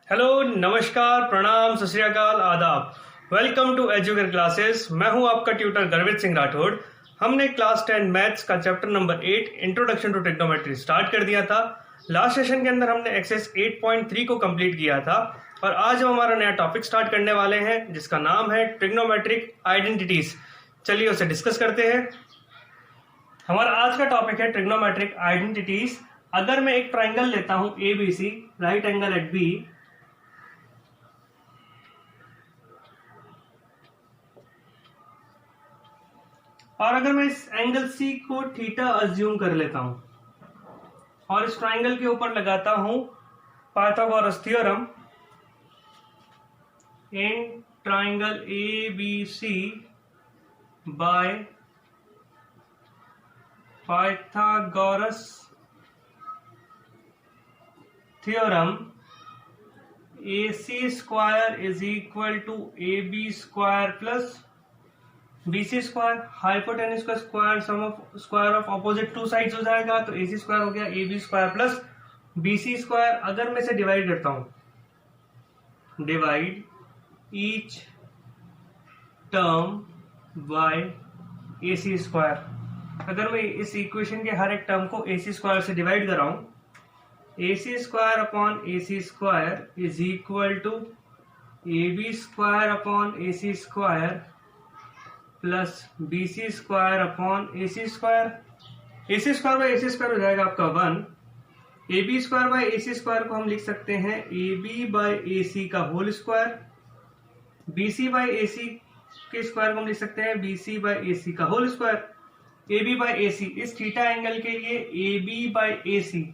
Hello, नमस्कार, प्रणाम, सत श्री अकाल, आदाब। Welcome to educator classes. मैं हूं आपका ट्यूटर गर्वित सिंह राठौड़। हमने क्लास 10 मैथ्स का chapter number 8 introduction to trigonometry start कर दिया था। लास्ट सेशन के अंदर हमने एक्सरसाइज 8.3 को कंप्लीट किया था और आज हम हमारा नया टॉपिक स्टार्ट करने वाले हैं जिसका नाम है ट्रिग्नोमेट्रिक आइडेंटिटीज। चलिए उसे डिस्कस करते हैं। हमारा आज का टॉपिक है ट्रिग्नोमेट्रिक आइडेंटिटीज। अगर मैं एक ट्राइंगल लेता हूं ABC, राइट एंगल एट बी, और अगर मैं इस एंगल C को थीटा अज्यूम कर लेता हूं और इस ट्राइंगल के ऊपर लगाता हूं Pythagoras theorem in triangle ABC by Pythagoras theorem, AC square is equal to AB square plus BC square, hypotenuse का square sum of square of opposite two sides हो जाएगा, तो AC स्क्वायर हो गया AB square plus BC square. अगर मैं इसे divide करता हूं, divide each term by AC square. अगर मैं इस इक्वेशन के हर एक टर्म को AC स्क्वायर से डिवाइड कर रहा हूं, AC square upon AC square is equal to AB square upon AC square plus BC square upon AC square. AC square by AC square हो जाएगा आपका 1। AB square by AC square को हम लिख सकते हैं AB बाई AC का whole square. BC by AC के स्क्वायर को हम लिख सकते हैं BC बाई AC का whole square. AB by AC, इस थीटा एंगल के लिए AB बाई AC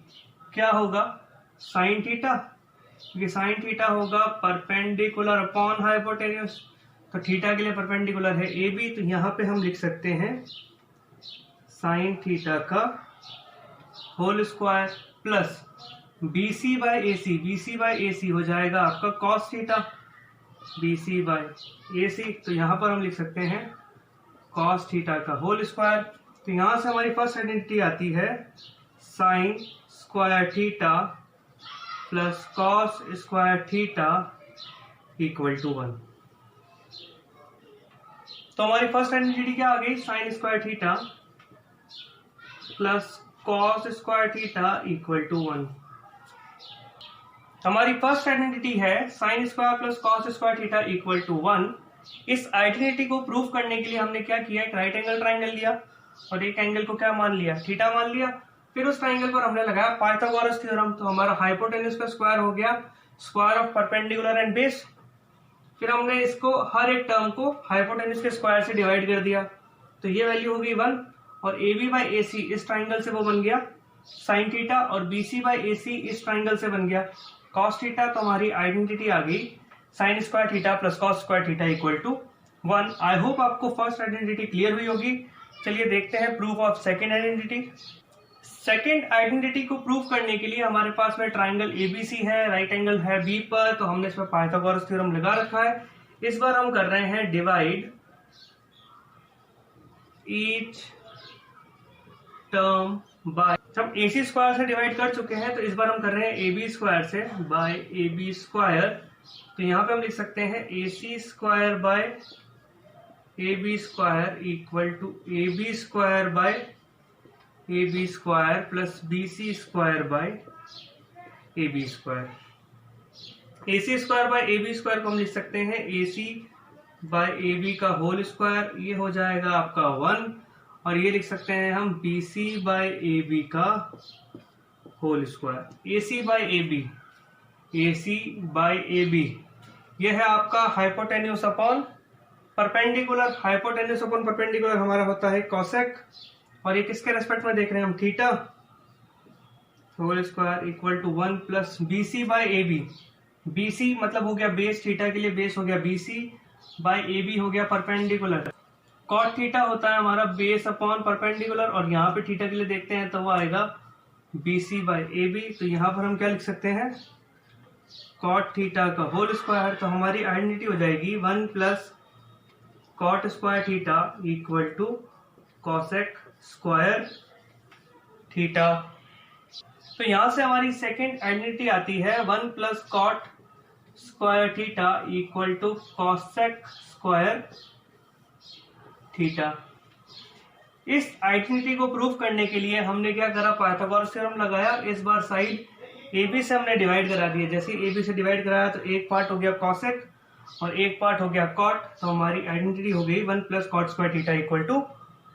क्या होगा? साइन थीटा, क्योंकि साइन थीटा होगा परपेंडिकुलर अपॉन हाइपोटेन्यूज, तो थीटा के लिए परपेंडिकुलर है AB, तो यहां पे हम लिख सकते हैं साइन थीटा का whole square plus BC by AC, BC by AC हो जाएगा आपका cos theta, BC by AC, तो यहां पर हम लिख सकते हैं कॉस थीटा का होल स्क्वायर। तो यहां से हमारी फर्स्ट आइडेंटिटी आती है sine square theta plus cos square theta equal to 1। तो हमारी फर्स्ट आइडेंटिटी क्या आ गई? Sine square theta plus cos square theta equal to 1। हमारी फर्स्ट आइडेंटिटी है sine square plus cos square theta equal to 1। इस आइडेंटिटी को prove करने के लिए हमने क्या किया? एक राइट एंगल ट्राइंगल लिया और एक एंगल को क्या मान लिया? थीटा मान लिया। फिर उस ट्राइंगल पर हमने लगाया पाइथागोरस थ्योरम, तो हमारा हाइपोटेन्यूज का स्क्वायर हो गया square of perpendicular and base. फिर हमने इसको हर एक टर्म को हाइपोटेन्यूज के स्क्वायर से डिवाइड कर दिया, तो ये वैल्यू होगी 1। और AB बाई AC इस ट्राइंगल से वो बन गया साइन थीटा, और BC बाई AC इस ट्राइंगल से बन गया कॉस थीटा। तो हमारी आइडेंटिटी आ गई sine square theta plus cos square theta equal to 1। I hope आपको फर्स्ट आइडेंटिटी क्लियर हुई होगी। चलिए देखते हैं proof of second identity. Second identity को प्रूव करने के लिए हमारे पास में ट्राइंगल ABC है, राइट एंगल है B पर, तो हमने इसमें पाइथागोरस थ्योरम लगा रखा है। इस बार हम कर रहे हैं डिवाइड ईच टर्म बाय, हम AC स्क्वायर से डिवाइड कर चुके हैं, तो इस बार हम कर रहे हैं AB स्क्वायर से बाय AB स्क्वायर। तो यहां पे हम लिख सकते हैं AC square by AB square equal to AB square by AB square plus BC square by AB square. AC square by AB square को हम लिख सकते हैं AC बाय AB का होल स्क्वायर, ये हो जाएगा आपका 1। और ये लिख सकते हैं हम BC बाय AB का whole square. AC by AB, AC by AB, ये है आपका hypotenuse upon perpendicular. Hypotenuse upon perpendicular हमारा होता है कॉसेक, और ये किसके रेस्पेक्ट में देख रहे हैं हम? Theta. Whole square equal to 1 plus BC by AB। BC मतलब हो गया बेस, थीटा के लिए बेस हो गया BC बाय AB हो गया परपेंडिकुलर। कॉट थीटा होता है हमारा बेस अपॉन परपेंडिकुलर, और यहाँ पे थीटा के लिए देखते हैं तो वो आएगा BC बाय AB। तो यहाँ पर हम क्या लिख सकते हैं? कॉट थीटा का होल स्क्वायर। तो हमारी आइडेंटिटी हो जाएगी 1 plus cot square theta equal to cosec square theta. तो यहां से हमारी सेकेंड आइडेंटिटी आती है 1 plus cot square theta equal to cosec square theta. इस आइडेंटिटी को प्रूव करने के लिए हमने क्या करा, पाइथागोरस थ्योरम लगाया। इस बार साइड AB से हमने डिवाइड करा दिया। जैसे AB से डिवाइड कराया तो एक पार्ट हो गया कॉसेक और एक पार्ट हो गया कॉट, तो हमारी आइडेंटिटी हो गई 1 plus cot square theta equal to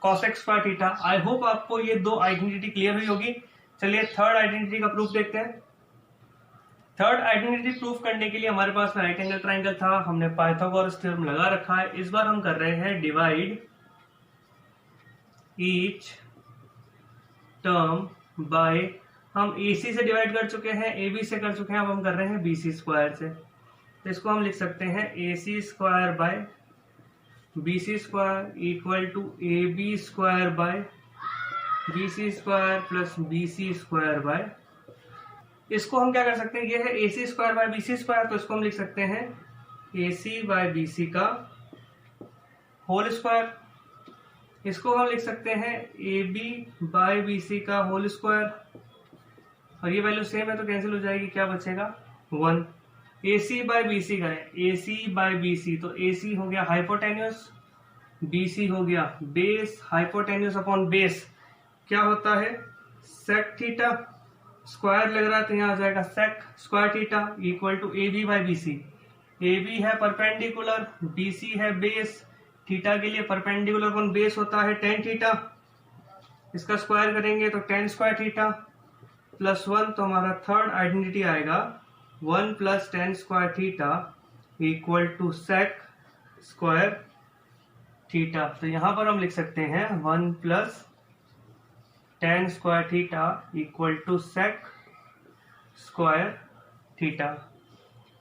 cosec square theta. I hope आपको ये दो आइडेंटिटी क्लियर हुई होगी। चलिए थर्ड आइडेंटिटी का प्रूफ देखते हैं। थर्ड आइडेंटिटी प्रूफ करने के लिए हमारे पास में राइट एंगल ट्राइंगल था, हमने पाइथागोरस थ्योरम लगा रखा है। इस बार हम कर रहे हैं डिवाइड ईच टर्म बाय, हम AC से डिवाइड कर चुके हैं, AB से कर चुके हैं, अब हम कर रहे हैं BC स्क्वायर से। तो इसको हम लिख सकते हैं AC square by BC square equal to AB square by BC square plus BC square by, इसको हम क्या कर सकते हैं, ये है AC square by BC square, तो इसको हम लिख सकते हैं AC बाय BC का होल स्क्वायर। इसको हम लिख सकते हैं AB बाय BC का होल स्क्वायर, और ये वैल्यू सेम है तो कैंसिल हो जाएगी, क्या बचेगा 1। AC बाय BC का है, AC बाय BC, तो AC हो गया हाइपोटेन्यूस, BC हो गया बेस, हाइपोटेन्यूस अपॉन बेस क्या होता है सेक थीटा, स्क्वायर लग रहा है तो यहाँ आ जाएगा sec square theta equal to AB by BC। AB है परपेंडिकुलर, BC है बेस, थीटा के लिए परपेंडिकुलर अपॉन बेस होता है tan थीटा, इसका स्क्वायर करेंगे तो tan स्क्वायर थीटा प्लस 1, तो हमारा थर्ड आइडेंटिटी आएगा 1 plus tan square theta equal to sec square theta. तो यहां पर हम लिख सकते हैं 1 plus tan square theta equal to sec square theta.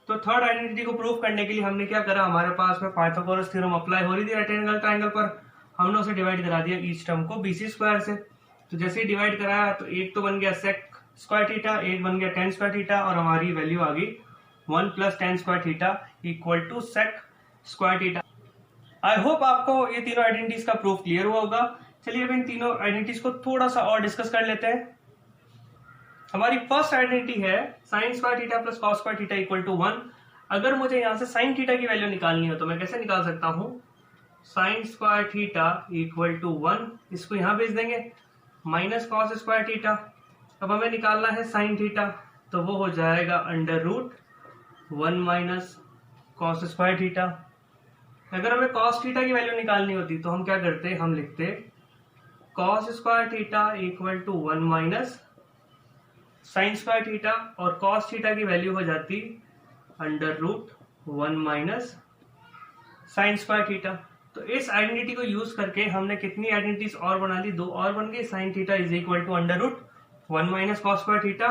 तो थर्ड आइडेंटिटी को प्रूव करने के लिए हमने क्या करा, हमारे पास में पाइथागोरस थ्योरम अप्लाई हो रही थी राइट एंगल ट्राइंगल पर, हमने उसे डिवाइड करा दिया ईच टर्म को BC स्क्वायर से। तो जैसे ही डिवाइड कराया तो एक तो बन गया सेक स्क्वायर थीटा, एक बन गया tan स्क्वायर थीटा, और हमारी वैल्यू आ गई 1 plus tan square theta equal to sec square theta. I hope आपको ये तीनों आइडेंटिटीज का प्रूफ क्लियर हुआ होगा। चलिए अब इन तीनों आइडेंटिटीज को थोड़ा सा और डिस्कस कर लेते हैं। हमारी फर्स्ट आइडेंटिटी है sine square theta plus cos square theta equal to 1। अगर मुझे यहां से साइन थीटा की वैल्यू निकालनी हो तो मैं कैसे निकाल सकता हूं, sine square theta equal to 1, इसको यहां भेज देंगे, माइनस कॉस स्क्वायर थीटा। अब हमें निकालना है साइन थीटा, तो वो हो जाएगा under root 1 minus cos square theta. अगर हमें कॉस थीटा की वैल्यू निकालनी होती तो हम क्या करते, हम लिखते cos square theta equal to 1 minus sine square theta, और कॉस थीटा की वैल्यू हो जाती under root 1 minus sine square theta. तो इस आइडेंटिटी को यूज करके हमने कितनी आइडेंटिटीज और बना ली, दो और बन गई। Sine theta is equal to under root 1 minus cos square theta,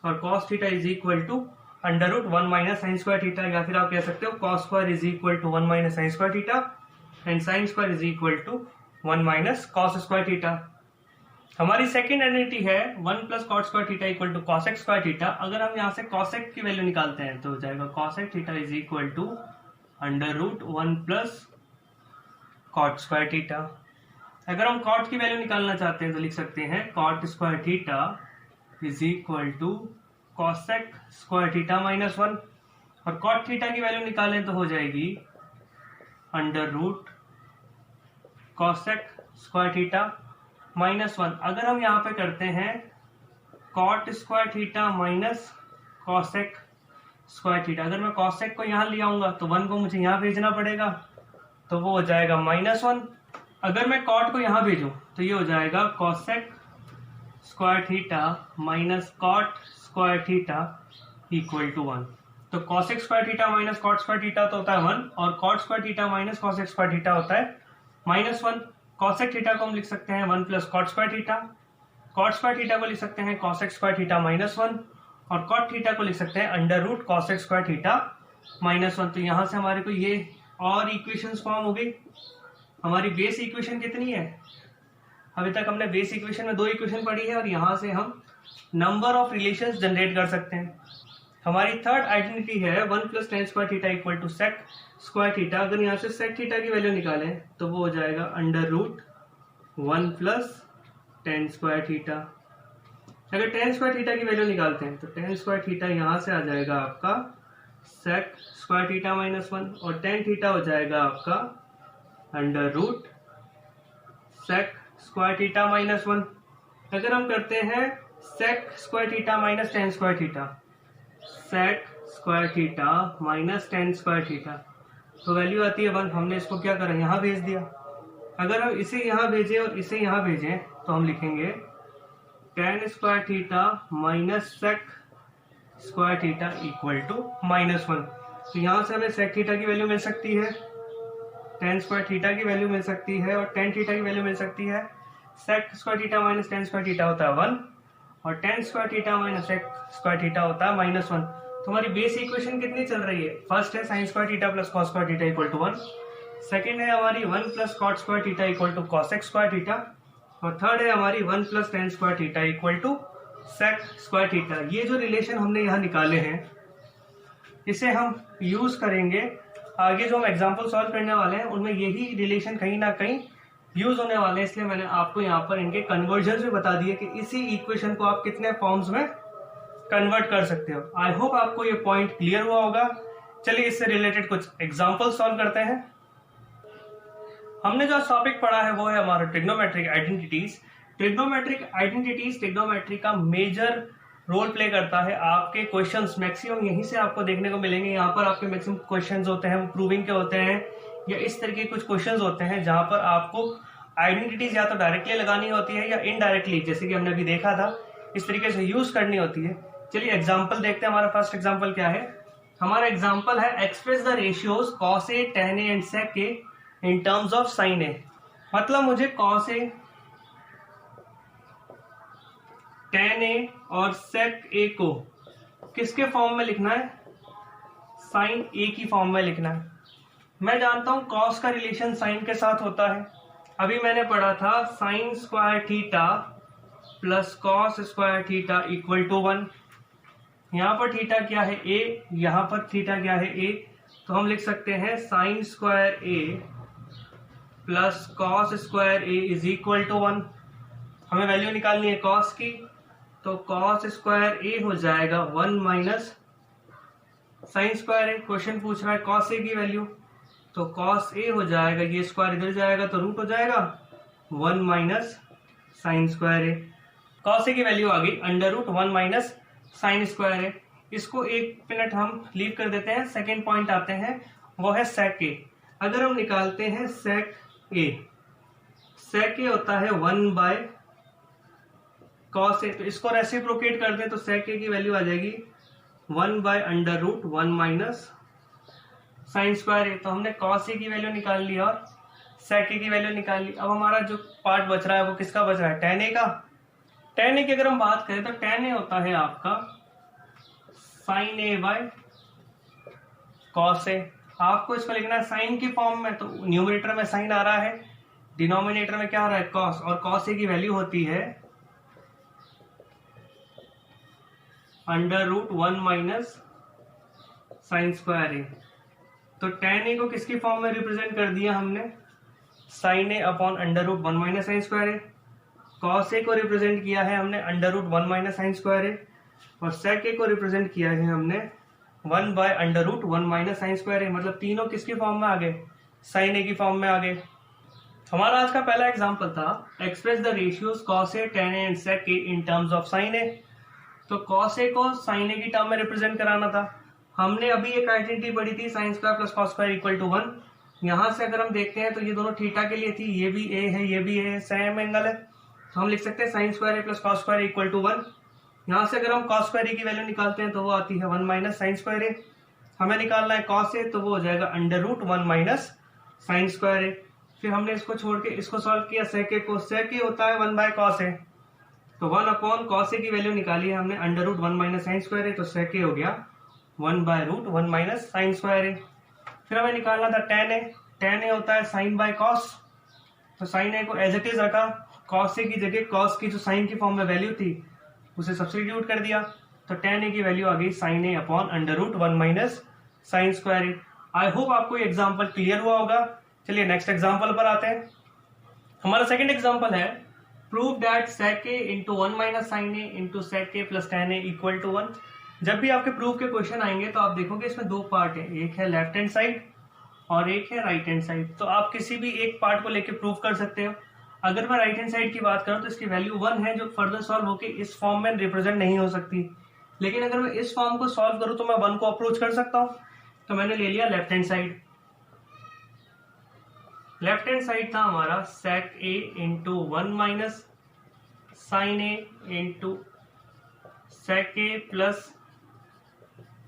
और cos theta is equal to under root 1 minus sine square theta, या फिर आप कह सकते हो cos square is equal to 1 minus sine square theta and sine square is equal to 1 minus cos square theta. हमारी second identity है 1 plus cot square theta equal to cosec square theta. अगर हम यहाँ से कॉसेक की value निकालते हैं तो हो जाएगा cosec theta is equal to under root 1 plus cot square theta. अगर हम कॉट की वैल्यू निकालना चाहते हैं तो लिख सकते हैं cot square theta is equal to cosec square theta minus 1, और कॉट थीटा की वैल्यू निकालें तो हो जाएगी under root cosec square theta minus 1। अगर हम यहाँ पे करते हैं cot square theta minus cosec square theta, अगर मैं कॉसेक को यहाँ ले आऊंगा तो 1 को मुझे यहाँ भेजना पड़ेगा, तो वो हो जाएगा -1। अगर मैं कॉट को यहाँ भेजूं तो ये हो जाएगा cosec square theta minus cot square theta equal to 1। तो cosec square theta minus cot square theta तो होता है 1, और cot square theta minus cosec square theta होता है -1। कॉसेक थीटा को हम लिख सकते हैं 1 plus cot square theta, cot square theta को लिख सकते हैं कॉसेक स्क्वायर थीटा -1, और कॉट थीटा को लिख सकते हैं under root cosec square theta -1। तो यहां से हमारे को ये और इक्वेशंस फॉर्म हो गई। हमारी बेस इक्वेशन कितनी है, अभी तक हमने बेस इक्वेशन में 2 इक्वेशन पढ़ी है, और यहां से हम नंबर ऑफ रिलेशंस जनरेट कर सकते हैं। हमारी थर्ड आइडेंटिटी है 1 plus tan square theta equal to sec square theta. अगर यहाँ से सेक थीटा की वैल्यू निकालें तो वो हो जाएगा under root 1 plus tan square theta. अगर tan स्क्वायर थीटा की वैल्यू निकालते हैं तो tan स्क्वायर थीटा यहाँ से आ जाएगा आपका सेक स्क्वायर थीटा माइनस 1 और टेन थीटा हो जाएगा आपका under root sec square theta minus 1। अगर हम करते हैं sec square theta minus tan square theta, sec square theta minus tan square theta, तो वैल्यू आती है 1। हमने इसको क्या करा, यहाँ भेज दिया। अगर हम इसे यहाँ भेजें और इसे यहाँ भेजें तो हम लिखेंगे tan square theta minus sec square theta equal to minus 1। तो यहाँ से हमें सेक थीटा की वैल्यू मिल सकती है, टेन स्क्वायर थीटा की वैल्यू मिल सकती है और टेन थीटा की वैल्यू मिल सकती है। Sec square theta minus tan square theta होता है 1 और tan square theta minus sec square theta होता है माइनस 1। तो हमारी बेस इक्वेशन कितनी चल रही है? फर्स्ट है sine square theta plus cos square theta equal to 1, second है हमारी 1 plus cot square theta equal to cosec square theta और थर्ड है हमारी 1 plus tan square theta equal to sec square theta. ये जो रिलेशन हमने यहाँ निकाले हैं इसे हम यूज करेंगे आगे जो हम एग्जाम्पल सॉल्व करने वाले हैं उनमें यही रिलेशन कहीं ना कहीं यूज होने वाले हैं, इसलिए मैंने आपको यहाँ पर इनके कन्वर्जन भी बता दिए कि इसी इक्वेशन को आप कितने फॉर्म्स में कन्वर्ट कर सकते हो। आई होप आपको ये पॉइंट क्लियर हुआ होगा। चलिए इससे रिलेटेड कुछ एग्जाम्पल सॉल्व करते हैं। हमने जो टॉपिक पढ़ा है वो है हमारा trigonometric identities. Trigonometric identities trigonometry का मेजर रोल प्ले करता है। आपके क्वेश्चंस मैक्सिमम यहीं से आपको देखने को मिलेंगे। यहाँ पर आपके मैक्सिमम क्वेश्चंस होते हैं वो प्रूविंग के होते हैं या इस तरीके के कुछ क्वेश्चंस होते हैं जहां पर आपको आइडेंटिटीज या तो डायरेक्टली लगानी होती है या इनडायरेक्टली, जैसे कि हमने अभी देखा था, इस तरीके से यूज करनी होती है। चलिए एग्जाम्पल देखते हैं। हमारा फर्स्ट एग्जाम्पल क्या है? हमारा एग्जाम्पल है express the ratios cos A, tan A and sec A in terms of sine A. मतलब मुझे कॉस ए, टेन ए और सेक ए को किसके फॉर्म में लिखना है? साइन ए की फॉर्म में लिखना है। मैं जानता हूं कॉस का रिलेशन साइन के साथ होता है। अभी मैंने पढ़ा था sine square theta plus cos square theta equal to 1। यहां पर थीटा क्या है? ए, यहां पर थीटा क्या है? ए। तो हम लिख सकते हैं sine square A plus cos square A is equal to 1। हमें वैल्यू निकालनी है कॉस की, तो कॉस स्क्वायर ए हो जाएगा 1 माइनस साइन स्क्वायर ए। क्वेश्चन पूछ रहा है कॉस ए की वैल्यू, तो कॉस ए हो जाएगा, ये स्क्वायर इधर जाएगा तो रूट हो जाएगा 1 minus sine square A. Cos A की वैल्यू आ गई under root 1 minus sine square A. इसको एक मिनट हम लीव कर देते हैं। सेकेंड पॉइंट आते हैं, वो है सेक ए। अगर हम निकालते हैं सेक ए, सेक ए होता है 1 बाय कॉस ए, तो इसको रेसिप्रोकेट कर दे तो सेक ए की वैल्यू आ जाएगी 1 by under root 1 minus sine square A. तो हमने कॉस ए की वैल्यू निकाल ली और सेक ए की वैल्यू निकाल ली। अब हमारा जो पार्ट बच रहा है वो किसका बच रहा है? टेन ए का। टेन ए की अगर हम बात करें तो टेन ए होता है आपका sign A by cos A. आपको इसको लिखना है साइन की फॉर्म में, तो न्यूमरेटर में साइन आ रहा है, डिनोमिनेटर में क्या आ रहा है? कॉस, और कॉस ए की वैल्यू होती है under root 1 minus sine square A. तो टेन ए को किसकी फॉर्म में रिप्रेजेंट कर दिया हमने? Sine A upon under root 1 minus sine square A. Cos A को रिप्रेजेंट किया है हमने under root 1 minus sine square A और सेक ए को रिप्रेजेंट किया है हमने 1 by under root 1 minus sine square A. मतलब तीनों किसकी फॉर्म में आ गए? साइन ए की फॉर्म में आ गए। हमारा आज का पहला एग्जांपल था express the ratios cos A, tan A and sec A in terms of sine A. तो कॉस ए को साइन ए की टर्म में रिप्रेजेंट कराना था। हमने अभी एक आइडेंटिटी पढ़ी थी sine square plus cos square equal to 1। यहां से अगर हम देखते हैं तो ये दोनों थीटा के लिए थी, ये भी ए है ये भी ए है, सेम एंगल है, तो हम लिख सकते हैं sine square A plus cos square equal to 1। यहां से अगर हम कॉस स्क्वायर ए की वैल्यू निकालते हैं तो वो आती है 1 माइनस साइन स्क्वायर ए। हमें निकालना है कॉस ए, तो वो हो जाएगा under root 1 minus sine square A. फिर हमने इसको छोड़ के इसको सॉल्व किया सेक ए को। सेक ए होता है 1 बाय कॉस ए, तो 1 अपॉन कॉस ए की वैल्यू निकाली है हमने under root 1 minus sine square A, तो सेक ए हो गया 1 by root 1 minus sine square A. फिर हमें निकालना था टेन ए। टेन ए होता है साइन बाय कॉस, तो साइन ए को एज इट इज रखा, कॉस ए की जगह कॉस की जो साइन की फॉर्म में वैल्यू थी उसे सब्स्टिट्यूट कर दिया, तो टेन ए की वैल्यू आ गई sine A upon under root 1 minus sine square A. I hope आपको ये एग्जाम्पल क्लियर हुआ होगा। चलिए नेक्स्ट एग्जाम्पल पर आते हैं। हमारा सेकंड एग्जाम्पल है prove that sec A into 1 minus sine A into sec A plus tan A equal to 1। जब भी आपके प्रूफ के क्वेश्चन आएंगे तो आप देखोगे इसमें दो पार्ट है, एक है लेफ्ट हैंड साइड और एक है राइट हैंड साइड। तो आप किसी भी एक पार्ट को लेके प्रूफ कर सकते हो। अगर मैं राइट हैंड साइड की बात करूं तो इसकी वैल्यू 1 है, जो फर्दर सॉल्व होके इस फॉर्म में रिप्रेजेंट नहीं हो सकती। लेकिन अगर मैं इस फॉर्म को सॉल्व करूं तो मैं 1 को अप्रोच कर सकता हूं। तो मैंने ले लिया left hand side. Left hand side था हमारा sec a into 1 minus sine A into sec a plus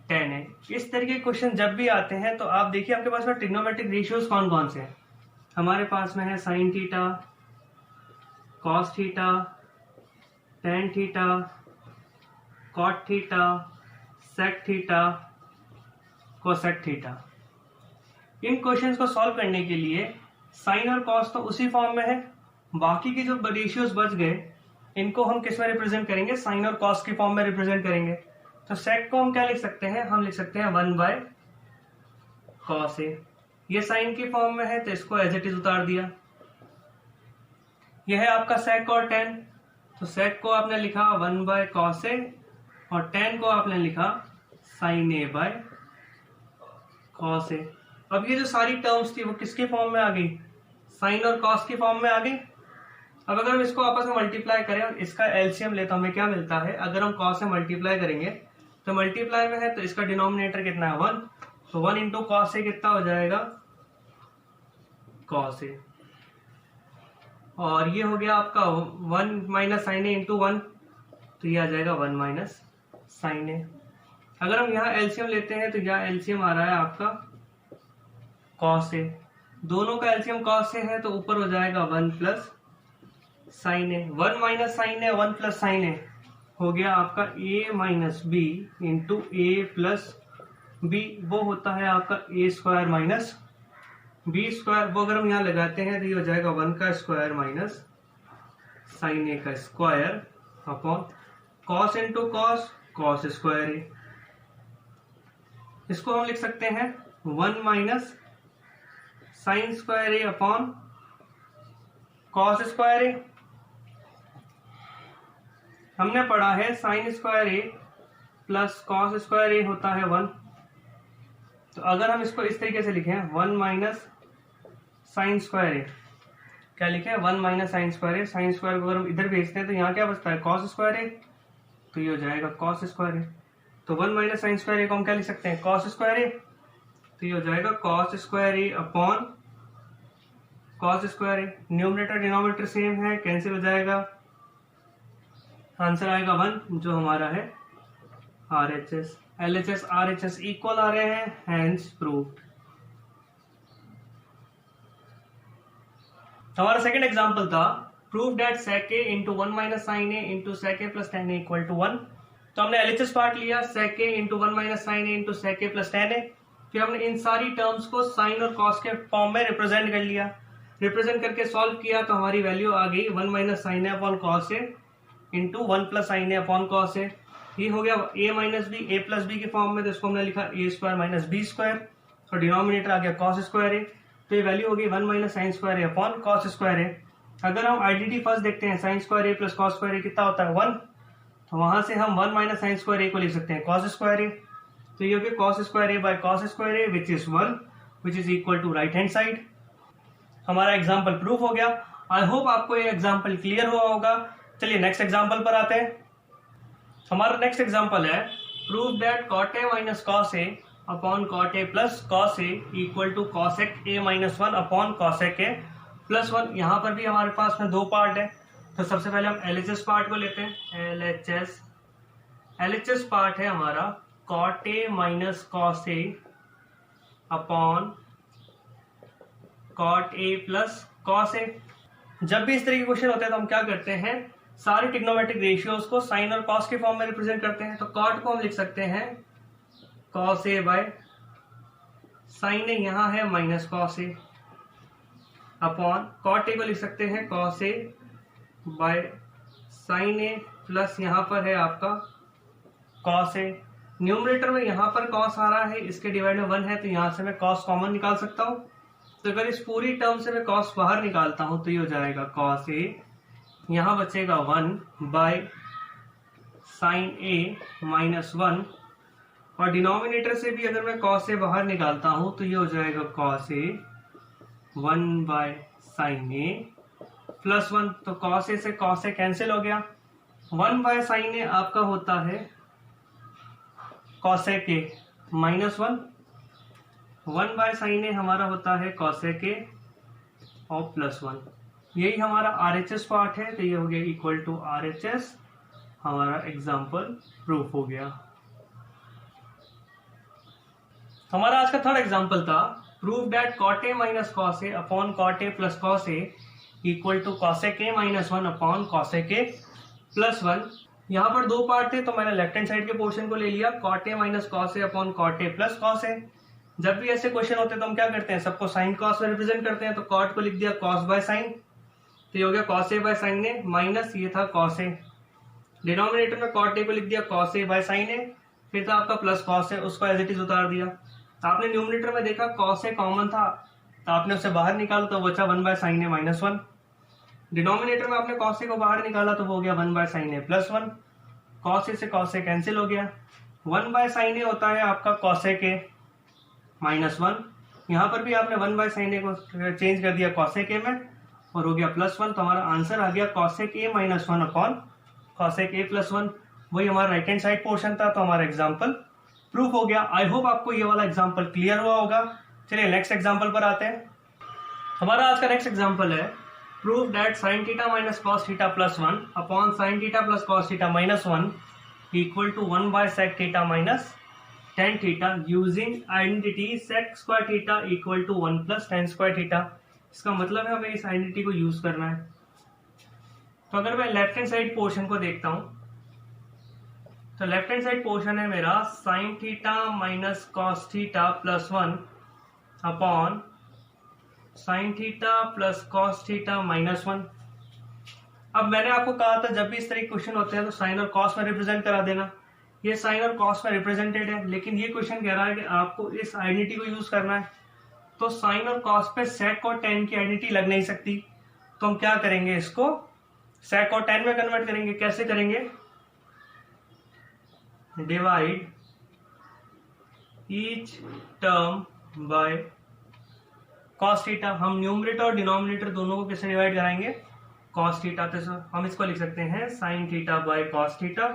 tan a। इस तरीके के क्वेश्चन जब भी आते हैं तो आप देखिए आपके पास में ट्रिग्नोमेट्रिक रेशियोज कौन कौन से हैं। हमारे पास में है sine theta, cos theta, tan theta, cot theta, sec theta, cosec theta. इन क्वेश्चंस को सॉल्व करने के लिए साइन और कॉस तो उसी फॉर्म में है, बाकी के जो रेशियोज बच गए इनको हम किस में रिप्रेजेंट करेंगे, साइन और कॉस की फॉर्म में रिप्रेजेंट करेंगे। तो सेक को हम क्या लिख सकते हैं, हम लिख सकते हैं 1 बाय कॉस ए। ये साइन की फॉर्म में है तो इसको एज इट इज उतार दिया। यह है आपका सेक और टेन। तो सेक को आपने लिखा 1 बाय कॉस ए और टेन को आपने लिखा sign A by cos A. अब ये जो सारी टर्म्स थी वो किसके फॉर्म में आ गई, साइन और कॉस की फॉर्म में आ गई। अब अगर हम इसको आपस में मल्टीप्लाई करें और इसका एलसीएम ले तो हमें क्या मिलता है, अगर हम कॉस से मल्टीप्लाई करेंगे तो मल्टीप्लाई में है तो इसका डिनोमिनेटर कितना है 1, तो 1 इंटू कॉस से कितना हो जाएगा कॉस ए। और ये हो गया आपका 1 माइनस साइन ए इंटू 1, तो ये आ जाएगा 1 माइनस साइन ए। अगर हम यहाँ एलसीएम लेते हैं तो यहाँ एलसीएम आ रहा है आपका कॉस ए। दोनों का एलसीएम कॉस ए है तो ऊपर हो जाएगा 1 plus sine A. 1 minus sine A 1 plus sine A हो गया आपका a minus B into A plus B, वो होता है आपका A square minus B square. वो अगर हम यहाँ लगाते हैं तो ये हो जाएगा 1 का स्क्वायर माइनस साइन ए का square upon cos into cos, cos square A. इसको हम लिख सकते हैं 1 minus sine square A upon cos square A. हमने पढ़ा है sine square A plus cos square A होता है 1। तो अगर हम इसको इस तरीके से लिखें 1 माइनस साइन स्क्वायर ए, क्या लिखे 1 माइनस साइन स्क्वायर ए। साइन स्क्वायर को अगर हम इधर भेजते हैं तो यहाँ क्या बचता है कॉस स्क्वायर ए, तो ये हो जाएगा कॉस स्क्वायर ए। तो 1 माइनस साइन स्क्वायर ए को हम क्या लिख सकते हैं कॉस स्क्वायर ए, तो ये हो जाएगा cos square A upon cos square A. Numerator denominator same है, कैंसिल हो जाएगा, आंसर आएगा 1 जो हमारा है RHS। LHS RHS इक्वल आ रहे हैं, हैंस प्रूव्ड। हमारा सेकंड एग्जांपल था prove that sec a into 1 minus sine A into sec a plus tan a equal to 1। तो हमने LHS पार्ट लिया sec a into 1 minus sine A into sec a plus tan a। फिर हमने इन सारी terms को sine और cos के form में रिप्रेजेंट कर लिया। रिप्रेजेंट करके सॉल्व किया तो हमारी वैल्यू आ गई 1 minus sine A upon cos A into 1 plus sine A upon cos A. ये हो गया a minus B, A plus B के फॉर्म में, तो इसको हमने लिखा A square minus B square और डिनोमिनेटर आ गया कॉस स्क्वायर ए। तो ये वैल्यू हो गई 1 minus sine square A upon cos square ए। अगर हम आइडेंटिटी फर्स्ट देखते हैं sine square A plus cos square ए कितना होता है 1, तो वहां से हम 1 माइनस साइन स्क्वायर ए को लिख सकते हैं कॉस स्क्वायर ए। तो ये हो गया cos square A by cos square A which is 1 which is equal to right hand side. हमारा एग्जाम्पल प्रूफ हो गया। आई होप आपको ये एग्जाम्पल क्लियर हुआ होगा। चलिए नेक्स्ट एग्जाम्पल पर आते हैं। हमारा नेक्स्ट एग्जाम्पल है prove that cot A minus cos A upon cot A plus cos A equal to cosec A minus 1 upon cosec A plus 1। यहाँ पर भी हमारे पास में दो पार्ट है, तो सबसे पहले हम LHS पार्ट को लेते हैं। LHS पार्ट है हमारा cot A minus cos A upon cot A plus cos A. जब भी इस तरह के क्वेश्चन होते हैं तो हम क्या करते हैं, सारे ट्रिग्नोमेट्रिक रेशियोज को साइन और कॉस के फॉर्म में रिप्रेजेंट करते हैं। तो कॉट को हम लिख सकते हैं cos A by sine A, यहां है minus cos A, upon cot A को लिख सकते हैं cos A by sine A plus यहां पर है आपका कॉस ए। न्यूमरेटर में यहां पर कॉस आ रहा है, इसके डिवाइड में 1 है, तो यहां से मैं कॉस कॉमन निकाल सकता हूं। तो अगर इस पूरी टर्म से मैं कॉस बाहर निकालता हूं तो ये हो जाएगा कॉस ए, यहां बचेगा 1 बाय साइन ए माइनस 1 और डिनोमिनेटर से भी अगर मैं कॉस ए बाहर निकालता हूं तो ये हो जाएगा cos A 1 by sine A plus 1। तो कॉस ए से कॉस ए कैंसिल हो गया। 1 बाय साइन ए आपका होता है cosec A minus 1। 1 by sine A हमारा होता है कॉसेक ए और प्लस 1। यही हमारा आरएचएस पार्ट है, तो ये हो गया इक्वल टू आरएचएस। हमारा एग्जाम्पल प्रूफ हो गया। हमारा आज का थर्ड एग्जाम्पल था prove that cot A minus cos A upon cot A plus cos A equal to cosec A minus 1 upon cosec A plus 1। यहाँ पर दो पार्ट थे, तो मैंने लेफ्ट हैंड साइड के पोर्शन को ले लिया, cot A minus cos A upon cot A plus cos A. जब भी ऐसे क्वेश्चन होते हैं तो हम क्या करते हैं, सबको साइन कॉस में रिप्रेजेंट करते हैं। तो कॉट को लिख दिया कॉस बाय साइन, तो ये हो गया cos A by sine A, minus ये था कॉस ए। डिनोमिनेटर में कॉट ए को लिख दिया कॉस ए बाय साइन ए, फिर था आपका प्लस कॉस ए, उसको एज इट इज उतार दिया। तो आपने न्यूमिनेटर में देखा कॉस ए कॉमन था, तो आपने उसे बाहर निकाला तो बचा 1 by sine A minus 1। Denominator में आपने कॉस ए को बाहर निकाला तो वो हो गया 1 by sine A plus 1। Cos A से कॉस ए कैंसिल हो गया। 1 बाय साइन ए होता है आपका कॉसेक ए माइनस 1। यहाँ पर भी आपने 1 बाय साइन ए को चेंज कर दिया कॉसेक ए में और हो गया प्लस 1। तो हमारा आंसर आ गया cosec A minus 1 upon cosec A plus 1। वही हमारा राइट हैंड साइड पोर्शन था, तो हमारा एग्जाम्पल प्रूफ हो गया। आई होप आपको ये वाला एग्जाम्पल क्लियर हुआ होगा। चलिए नेक्स्ट एग्जाम्पल पर आते हैं। हमारा आज का नेक्स्ट एग्जाम्पल है proof that sine theta minus cos theta plus 1 upon sine theta plus cos theta minus 1 equal to 1 by sec theta minus tan theta using identity sec square theta equal to 1 plus tan square theta. इसका मतलब है हमें इस identity को use करना है। तो अगर मैं लेफ्ट हैंड साइड पोर्शन को देखता हूं, तो लेफ्ट हैंड साइड पोर्शन है मेरा sign theta minus cos theta plus 1 upon sine theta plus cos theta minus 1। अब मैंने आपको कहा था जब भी इस तरह के क्वेश्चन होते हैं तो साइन और कॉस में रिप्रेजेंट करा देना। ये साइन और कॉस में रिप्रेजेंटेड है, लेकिन ये क्वेश्चन कह रहा है कि आपको इस आइडेंटिटी को यूज करना है। तो साइन और कॉस पे सेक और टेन की आइडेंटिटी लग नहीं सकती, तो हम क्या करेंगे, इसको सेक और टेन में कन्वर्ट करेंगे। कैसे करेंगे, divide each term bye cos theta. हम न्यूमरेटर और डिनोमिनेटर दोनों को किससे डिवाइड कराएंगे, कॉस थीटा। तो हम इसको लिख सकते हैं sine theta by cos theta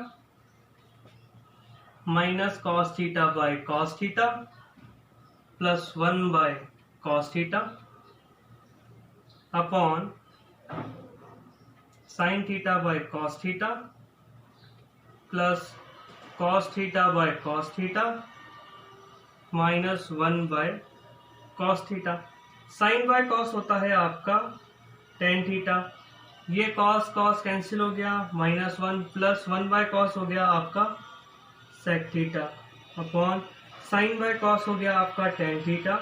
minus cos theta by cos theta plus 1 by cos theta upon sine theta by cos theta plus cos theta by cos theta minus 1 by cos theta. Sine by cos होता है आपका tan theta, ये cos cos cancel हो गया, minus 1 plus 1 by cos हो गया आपका sec theta upon sine by cos हो गया आपका tan theta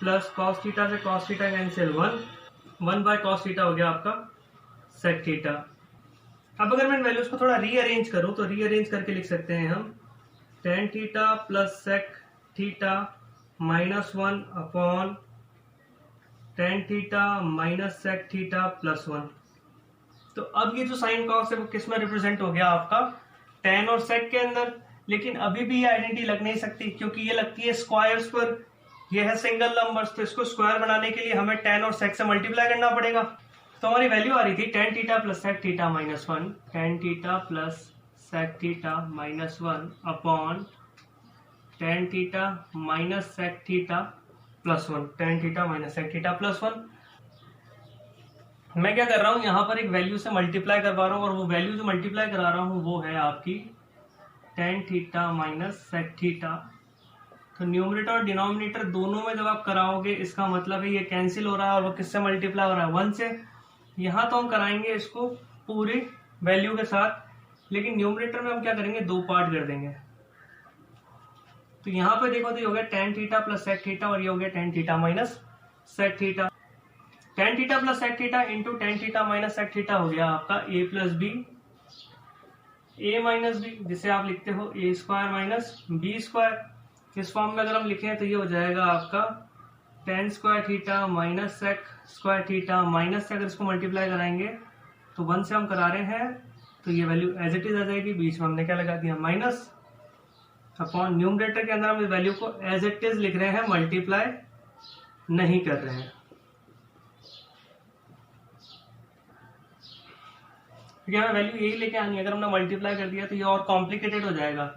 plus cos theta से cos theta cancel 1 by cos theta हो गया आपका सेक थीटा। अब अगर मैं वैल्यूज को थोड़ा रीअरेंज करूं तो रीअरेंज करके लिख सकते हैं हम tan theta plus sec theta minus 1 upon tan theta minus sec theta plus 1। तो अब ये जो साइन कॉस है वो किस में रिप्रेजेंट हो गया आपका टेन और सेक के अंदर। लेकिन अभी भी ये आइडेंटिटी लग नहीं सकती क्योंकि ये लगती है स्क्वायर्स पर, ये है सिंगल नंबर्स। तो इसको स्क्वायर बनाने के लिए हमें टेन और सेक से मल्टीप्लाई करना पड़ेगा। तो हमारी वैल्यू आ रही थी tan theta plus sec theta minus 1, tan theta plus sec theta minus 1 upon tan theta minus sec theta plus 1, tan theta minus sec theta plus 1। मैं क्या कर रहा हूं, यहां पर एक वैल्यू से मल्टीप्लाई करवा रहा हूं और वो वैल्यू जो मल्टीप्लाई करा रहा हूं वो है आपकी tan theta minus sec theta. तो न्यूमरेटर और डिनोमिनेटर दोनों में जब आप कराओगे इसका मतलब है ये कैंसिल हो रहा है और वो किससे मल्टीप्लाई हो रहा है 1 से। यहां तो हम कराएंगे इसको पूरी वैल्यू के साथ, लेकिन न्यूमरेटर में हम क्या करेंगे, दो पार्ट कर देंगे। तो यहां पे देखो तो ये हो गया tan theta plus sec theta और ये हो गया tan theta minus sec theta. Tan theta plus sec theta into tan theta minus sec theta हो गया आपका A plus B, A minus B, जिसे आप लिखते हो A square minus B square. इस फॉर्म में अगर हम लिखें तो ये हो जाएगा आपका tan square theta minus sec square theta minus से अगर इसको मल्टीप्लाई कराएंगे तो 1 से हम करा रहे हैं तो ये वैल्यू एज इट इज आ जाएगी, बीच में हमने क्या लगा दिया माइनस। अपॉन न्यूमरेटर के अंदर हम इस वैल्यू को एज इट इज लिख रहे हैं, मल्टीप्लाई नहीं कर रहे हैं, क्योंकि हमें वैल्यू यही लेके आनी है। अगर हमने मल्टीप्लाई कर दिया तो ये और कॉम्प्लिकेटेड हो जाएगा।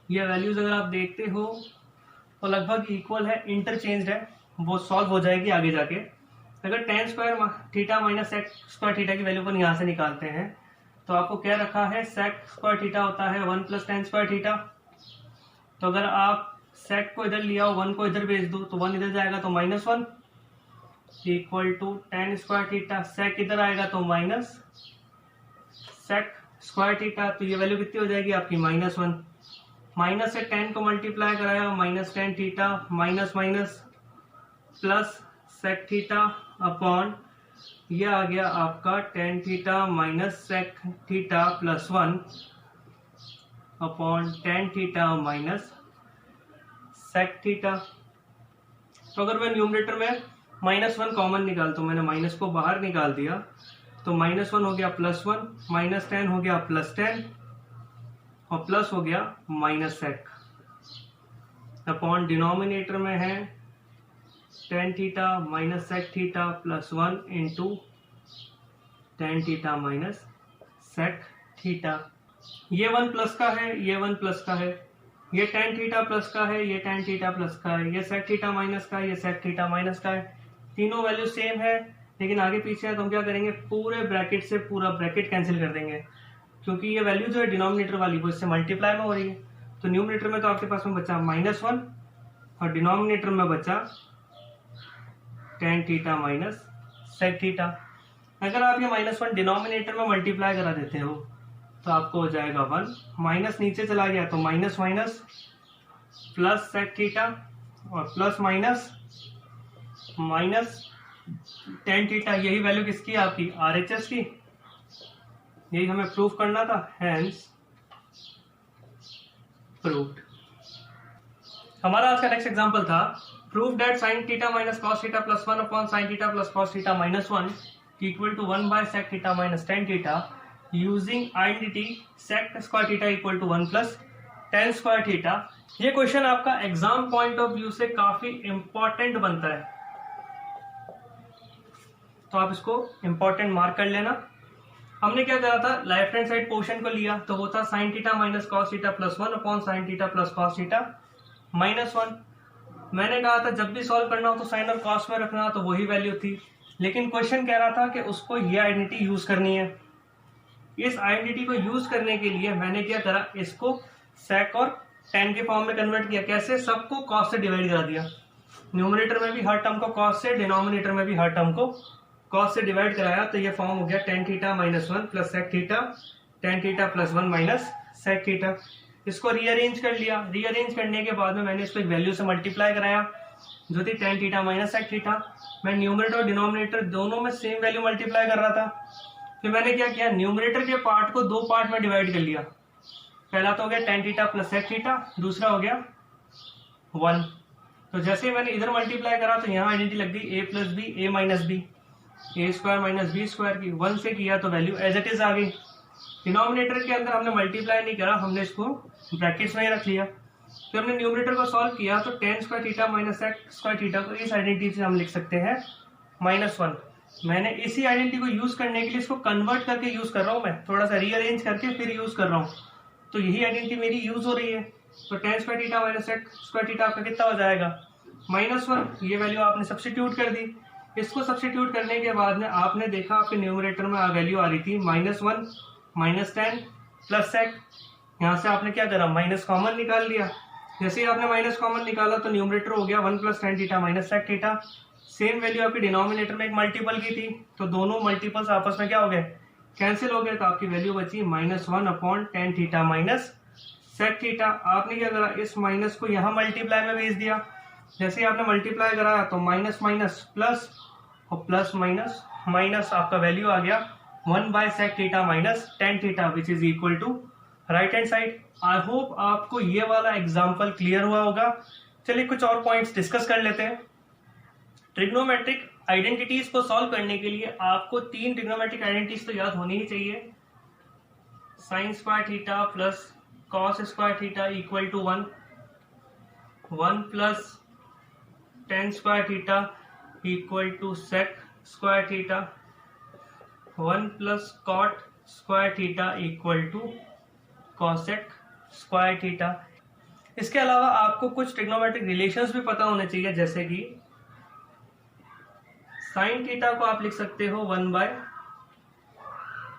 ये वैल्यूज अगर आप देखते हो तो लगभग इक्वल है, इंटरचेंज है, वो सॉल्व हो जाएगी आगे जाके। अगर tan square theta minus sec square theta की वैल्यू को यहाँ से निकालते हैं तो आपको क्या रखा है, सेक स्क्वायर थीटा होता है 1 प्लस tan स्क्वायर थीटा। तो अगर आप सेक को इधर लिया हो, 1 को इधर भेज दो तो 1 इधर जाएगा तो -1 equal to tan square theta, sec इधर आएगा तो माइनस सेक स्क्वायर थीटा। तो ये वैल्यू कितनी हो जाएगी आपकी -1। माइनस से tan को मल्टीप्लाई कराया, minus tan theta minus minus plus sec theta upon ये आ गया आपका tan theta minus sec theta plus 1 upon tan theta minus sec theta. तो अगर मैं न्यूमरेटर में -1 कॉमन निकालता हूं, मैंने माइनस को बाहर निकाल दिया तो -1 हो गया +1, माइनस tan हो गया +10 और प्लस हो गया माइनस सेक अपॉन डिनोमिनेटर में है tan theta minus sec theta plus 1 into tan theta minus sec theta. ये 1 प्लस का है, ये 1 प्लस का है, ये tan थीटा प्लस का है, ये tan थीटा प्लस का है, ये सेक थीटा माइनस का है, ये सेक थीटा माइनस का है। तीनों वैल्यू सेम है, लेकिन आगे पीछे है तो हम क्या करेंगे, पूरे ब्रैकेट से पूरा ब्रैकेट कैंसिल कर देंगे, क्योंकि ये वैल्यू जो है डिनोमिनेटर वाली वो इससे मल्टीप्लाई में हो रही है। तो न्यूमरेटर में तो आपके पास में बचा -1 और डिनोमिनेटर में बचा tan theta minus sec theta. अगर आप ये -1 डिनोमिनेटर में मल्टीप्लाई करा देते हो तो आपको हो जाएगा 1, माइनस नीचे चला गया तो minus minus plus sec theta और plus minus minus tan theta. यही वैल्यू किसकी है आपकी, RHS की। यही हमें प्रूफ करना था, हेंस प्रूव्ड। हमारा आज का नेक्स्ट एग्जांपल था prove that sin theta minus cos theta plus 1 upon sin theta plus cos theta minus 1 equal to 1 by sec theta minus tan theta using identity sec square theta equal to 1 plus tan square theta. ये question आपका exam point of view से काफी important बनता है, तो आप इसको important mark कर लेना। हमने क्या करा था, लेफ्ट हैंड साइड पोर्शन को लिया तो वो था sin theta minus cos theta plus 1 upon sin theta plus cos theta minus 1। मैंने कहा था जब भी सॉल्व करना हो तो साइन और कॉस में रखना, तो वही वैल्यू थी, लेकिन क्वेश्चन कह रहा था कि उसको ये आइडेंटिटी यूज करनी है। इस आइडेंटिटी को यूज करने के लिए मैंने क्या करा, इसको सेक और tan के फॉर्म में कन्वर्ट किया। कैसे, सबको कॉस से डिवाइड करा दिया, न्यूमरेटर में भी हर टर्म को कॉस से, डिनोमिनेटर में भी हर टर्म को कॉस से डिवाइड कराया, तो ये फॉर्म हो गया tan theta minus 1 plus sec theta tan theta plus 1 minus sec theta. इसको रीअरेंज कर लिया, रीअरेंज करने के बाद में मैंने इसको एक वैल्यू से मल्टीप्लाई कराया जो थी tan theta minus sec theta. मैं न्यूमरेटर और डिनोमिनेटर दोनों में सेम वैल्यू मल्टीप्लाई कर रहा था। फिर मैंने क्या किया, न्यूमरेटर के पार्ट को 2 पार्ट में डिवाइड कर लिया। पहला तो हो गया tan theta plus sec theta, दूसरा हो गया 1। तो जैसे ही मैंने इधर मल्टीप्लाई करा तो यहाँ आइडेंटिटी लग गई a plus B A minus B, A square minus B square की। 1 से किया तो वैल्यू एज इट इज आ गई। डिनोमिनेटर के अंदर हमने मल्टीप्लाई नहीं करा, हमने इसको ब्रैकेट्स में ही रख लिया। फिर हमने न्यूमरेटर को सॉल्व किया तो tan square theta minus sec square theta को इस आइडेंटिटी से हम लिख सकते हैं -1। मैंने इसी आइडेंटिटी को यूज करने के लिए इसको कन्वर्ट करके यूज कर रहा हूं, मैं थोड़ा सा रीअरेंज करके फिर यूज कर रहा हूं, तो यही आइडेंटिटी मेरी यूज हो रही है। तो tan square theta minus sec square theta आपका कितना हो जाएगा, -1। ये वैल्यू आपने सब्स्टिट्यूट कर दी। इसको सब्स्टिट्यूट करने के बाद में आपने देखा आपके न्यूमरेटर में वैल्यू आ रही थी -1 माइनस tan प्लस सेक। यहाँ से आपने क्या करा, माइनस कॉमन निकाल लिया। जैसे ही आपने माइनस कॉमन निकाला तो न्यूमरेटर हो गया 1 plus tan theta minus sec theta. Same value आपकी डिनोमिनेटर में एक मल्टीपल की थी, तो दोनों मल्टीपल्स आपस में क्या हो गए, कैंसिल हो गए। तो आपकी वैल्यू बची -1 upon tan theta minus sec theta. आपने क्या करा, इस माइनस को यहाँ मल्टीप्लाई में भेज दिया। जैसे ही आपने मल्टीप्लाई कराया तो माइनस माइनस प्लस और प्लस माइनस माइनस, आपका वैल्यू आ गया 1 by sec theta minus tan theta which is equal to right hand side. I hope आपको ये वाला एग्जांपल क्लियर हुआ होगा। चलिए कुछ और पॉइंट्स डिस्कस कर लेते हैं। ट्रिग्नोमेट्रिक आइडेंटिटीज को सॉल्व करने के लिए आपको 3 ट्रिग्नोमेट्रिक आइडेंटिटीज तो याद होनी ही चाहिए। Sine square theta plus cos square theta equal to 1, 1 plus tan square theta equal to sec square theta, 1 plus cot square theta equal to cosec square theta. इसके अलावा आपको कुछ ट्रिग्नोमेट्रिक रिलेशंस भी पता होने चाहिए, जैसे कि साइन थीटा को आप लिख सकते हो 1 बाय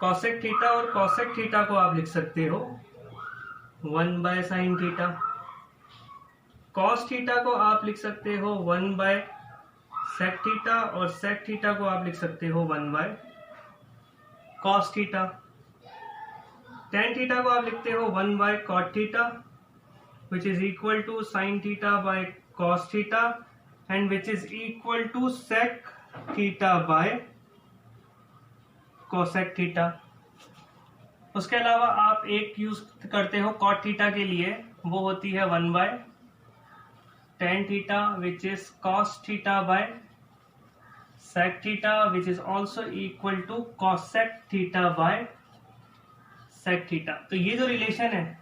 कॉसेक थीटा, और कॉसेक थीटा को आप लिख सकते हो 1 by sign theta. Cos theta को आप लिख सकते हो 1 बाय सेक थीटा, और सेक थीटा को आप लिख सकते हो 1 by cos theta. Tan theta को आप लिखते हो 1 by cot theta, which is equal to sine theta by cos theta, and which is equal to sec theta by cosec theta. उसके अलावा आप एक यूज करते हो कॉट थीटा के लिए, वो होती है 1 by tan theta, which is cos theta by sec theta, which is also equal to cosec theta by sec theta. तो ये जो रिलेशन है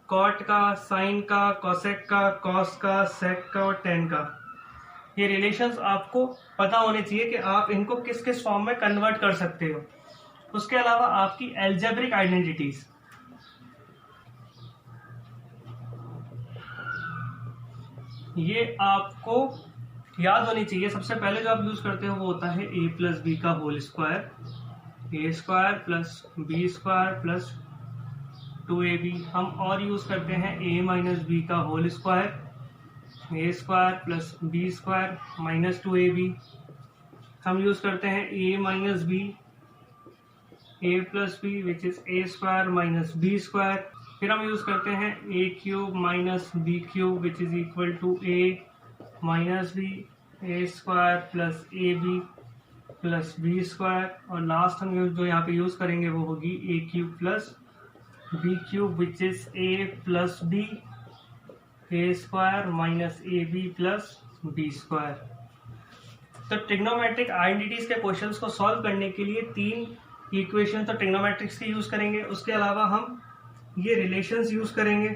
कॉट का, साइन का, कोसेक का, कॉस का, सेक का और टेन का, ये रिलेशंस आपको पता होने चाहिए कि आप इनको किस किस फॉर्म में कन्वर्ट कर सकते हो। उसके अलावा आपकी एल्जेब्रिक आइडेंटिटीज, ये आपको याद होनी चाहिए। सबसे पहले जो आप यूज करते हो वो होता है a प्लस बी का whole square, A square plus B square plus 2ab। हम और यूज करते हैं a माइनस बी का whole square, A square plus B square minus 2ab। हम यूज करते हैं a minus B, a plus B which is A square minus B square. फिर हम यूज करते हैं a cube minus B cube which is equal to a minus B, A square plus A B plus B square. और last हम जो यहाँ पे use करेंगे वो होगी a cube plus b cube which is a plus B, A square minus a B plus B square. तो trigonometric identities के क्वेश्चंस को सॉल्व करने के लिए 3 इक्वेशन तो ट्रिग्नोमेट्रिक्स की यूज करेंगे। उसके अलावा हम ये रिलेशंस यूज करेंगे,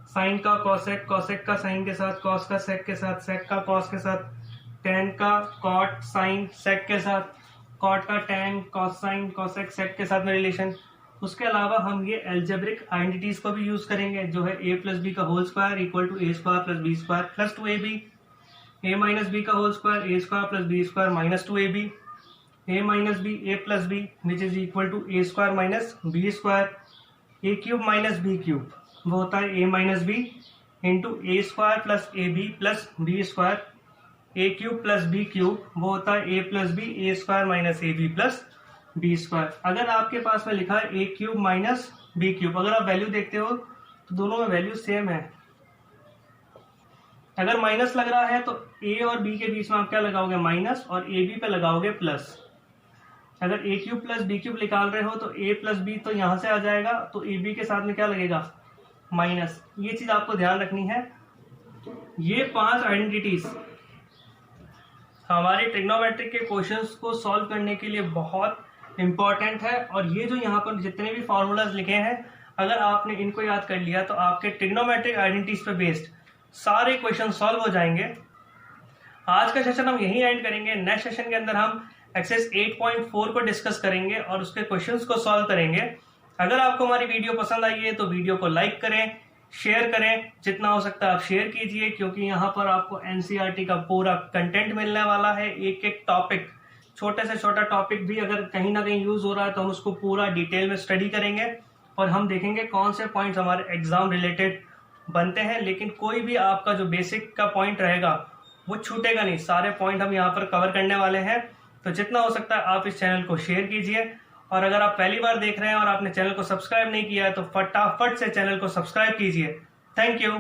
साइन का कॉसेक, कॉसेक का साइन के साथ, कॉस का सेक के साथ, सेक का कॉस के साथ, टेन का कॉट साइन सेक के साथ, कॉट का tan cos sine cosec sec के साथ में रिलेशन। उसके अलावा हम ये एल्जेब्रिक आइडेंटिटीज को भी यूज करेंगे, जो है a प्लस बी का whole square equal to A square plus B square plus 2ab, a minus B का whole square A square plus B square minus 2ab, a minus B A plus B which is equal to A square minus B square, A cube minus B cube वो होता है a minus B into A square plus A B plus B square, A cube plus b cube वो होता है a plus B A square minus a B plus B square. अगर आपके पास में लिखा है a cube minus B cube, अगर आप वैल्यू देखते हो तो दोनों में वैल्यू सेम है। अगर माइनस लग रहा है तो ए और बी के बीच में आप क्या लगाओगे माइनस, और ए बी पे लगाओगे प्लस। अगर ए क्यूब प्लस बी क्यूब निकाल रहे हो तो ए प्लस बी तो यहां से आ जाएगा, तो ए बी के साथ में क्या लगेगा माइनस। ये चीज आपको ध्यान रखनी है। ये 5 आइडेंटिटीज हमारे ट्रिग्नोमेट्रिक के क्वेश्चंस को सॉल्व करने के लिए बहुत इंपॉर्टेंट है। और ये जो यहाँ पर जितने भी फॉर्मूलाज लिखे हैं, अगर आपने इनको याद कर लिया तो आपके ट्रिग्नोमेट्रिक आइडेंटिटीज पे बेस्ड सारे क्वेश्चन सॉल्व हो जाएंगे। आज का सेशन हम यहीं एंड करेंगे। नेक्स्ट सेशन के अंदर हम एक्सरसाइज 8.4 को डिस्कस करेंगे और उसके क्वेश्चंस को सॉल्व करेंगे। अगर आपको हमारी वीडियो पसंद आई है तो वीडियो को लाइक करें, शेयर करें, जितना हो सकता है आप शेयर कीजिए, क्योंकि यहाँ पर आपको एनसीईआरटी का पूरा कंटेंट मिलने वाला है। एक एक टॉपिक, छोटे से छोटा टॉपिक भी अगर कहीं ना कहीं यूज हो रहा है तो हम उसको पूरा डिटेल में स्टडी करेंगे और हम देखेंगे कौन से पॉइंट्स हमारे एग्जाम रिलेटेड बनते हैं। लेकिन कोई भी आपका जो बेसिक का पॉइंट रहेगा वो छूटेगा नहीं, सारे पॉइंट हम यहाँ पर कवर करने वाले हैं। तो जितना हो सकता है आप इस चैनल को शेयर कीजिए, और अगर आप पहली बार देख रहे हैं और आपने चैनल को सब्सक्राइब नहीं किया है तो फटाफट से चैनल को सब्सक्राइब कीजिए। Thank you.